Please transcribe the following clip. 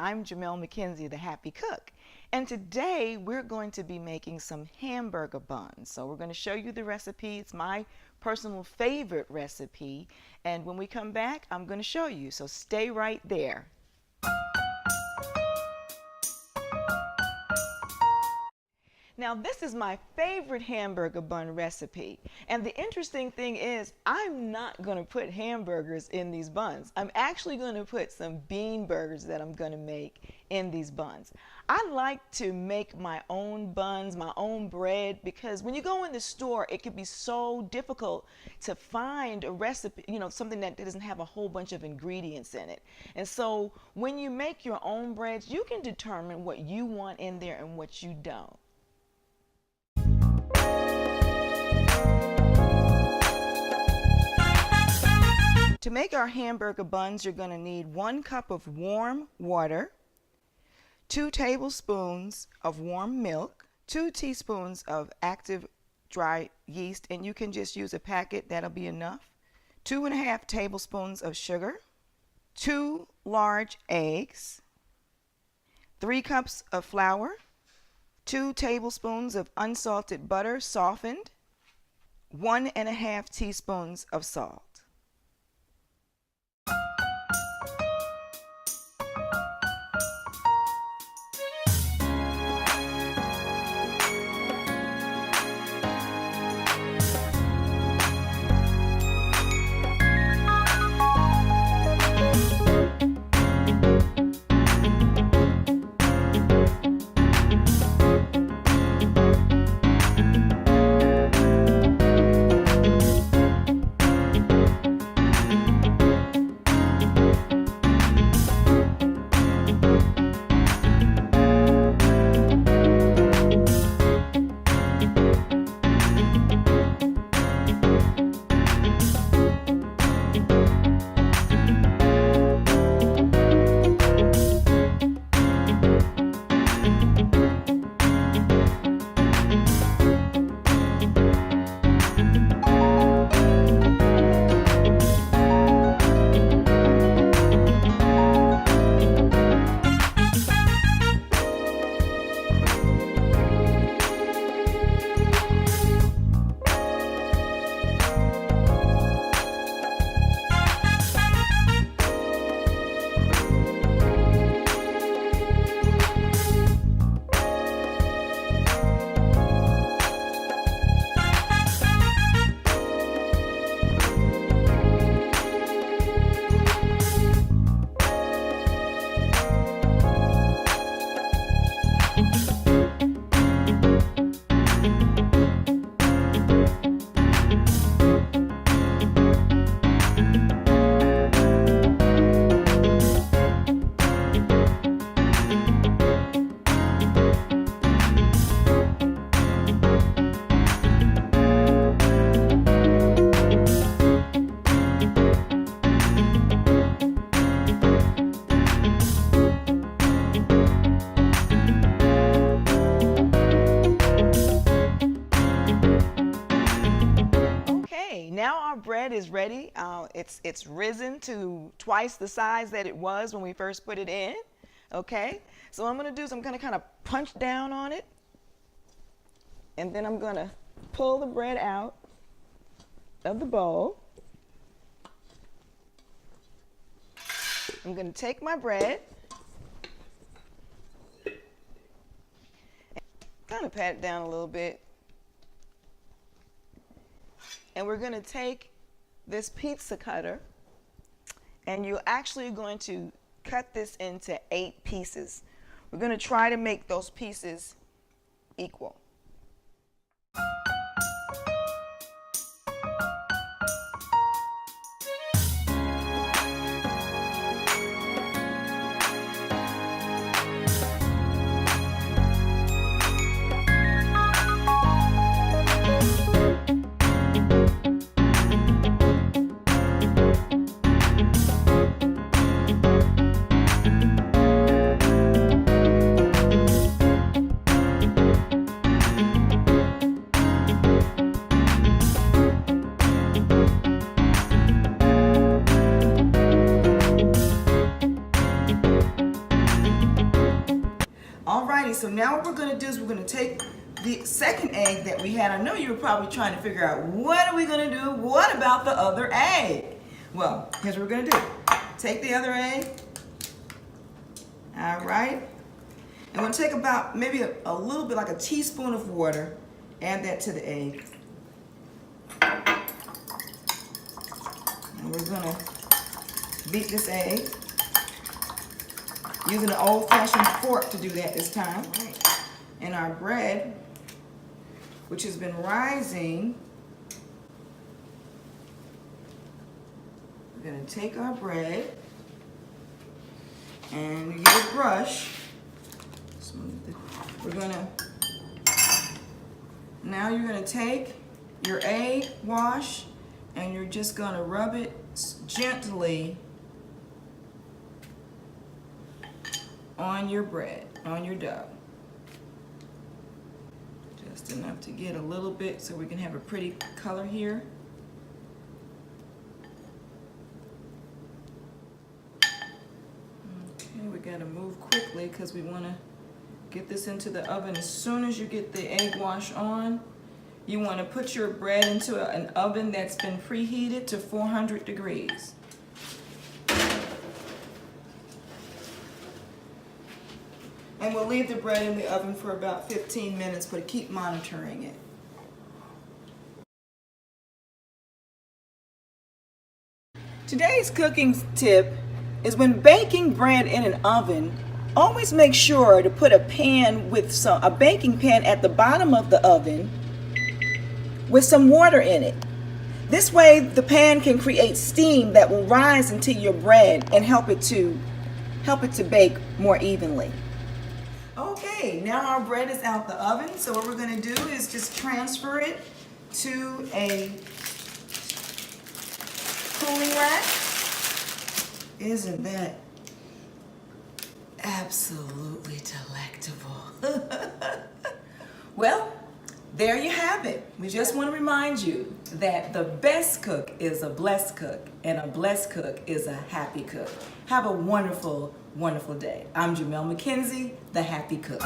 I'm Jamelle McKenzie, the Happy Cook, and today we're going to be making some hamburger buns. So we're going to show you the recipe. It's my personal favorite recipe, and when we come back, I'm going to show you. So stay right there. Now this is my favorite hamburger bun recipe, and the interesting thing is I'm not going to put hamburgers in these buns. I'm actually going to put some bean burgers that I'm going to make in these buns. I like to make my own buns, my own bread, because when you go in the store it can be so difficult to find a recipe, something that doesn't have a whole bunch of ingredients in it. And so when you make your own breads, you can determine what you want in there and what you don't. To make our hamburger buns, you're going to need 1 cup of warm water, 2 tablespoons of warm milk, 2 teaspoons of active dry yeast, and you can just use a packet, that'll be enough, 2.5 tablespoons of sugar, 2 large eggs, 3 cups of flour, 2 tablespoons of unsalted butter softened, 1.5 teaspoons of salt. Now our bread is ready. It's risen to twice the size that it was when we first put it in. Okay, so what I'm going to do is I'm going to kind of punch down on it, and then I'm going to pull the bread out of the bowl. I'm going to take my bread, and kind of pat it down a little bit. And we're going to take this pizza cutter, and you're actually going to cut this into 8 pieces. We're going to try to make those pieces equal. Alrighty, so now what we're going to do is we're going to take the second egg that we had. I know you were probably trying to figure out, what are we going to do? What about the other egg? Well, here's what we're going to do. Take the other egg. Alright. I'm going to take about maybe a little bit, like a teaspoon of water. Add that to the egg. And we're going to beat this egg. Using an old-fashioned fork to do that this time. And our bread, which has been rising, we're going to take our bread and use a brush. We're going to, now you're going to take your egg wash and you're just going to rub it gently on your bread, on your dough. Just enough to get a little bit so we can have a pretty color here. Okay, we got to move quickly because we want to get this into the oven as soon as you get the egg wash on. You want to put your bread into an oven that's been preheated to 400 degrees. And we'll leave the bread in the oven for about 15 minutes, but keep monitoring it. Today's cooking tip is when baking bread in an oven, always make sure to put a pan with a baking pan at the bottom of the oven with some water in it. This way the pan can create steam that will rise into your bread and help it to bake more evenly. Okay, now our bread is out the oven, so what we're going to do is just transfer it to a cooling rack. Isn't that absolutely delectable? Well, there you have it. We just want to remind you that the best cook is a blessed cook, and a blessed cook is a happy cook. Have a wonderful, wonderful day. I'm Jamelle McKenzie, the Happy Cook.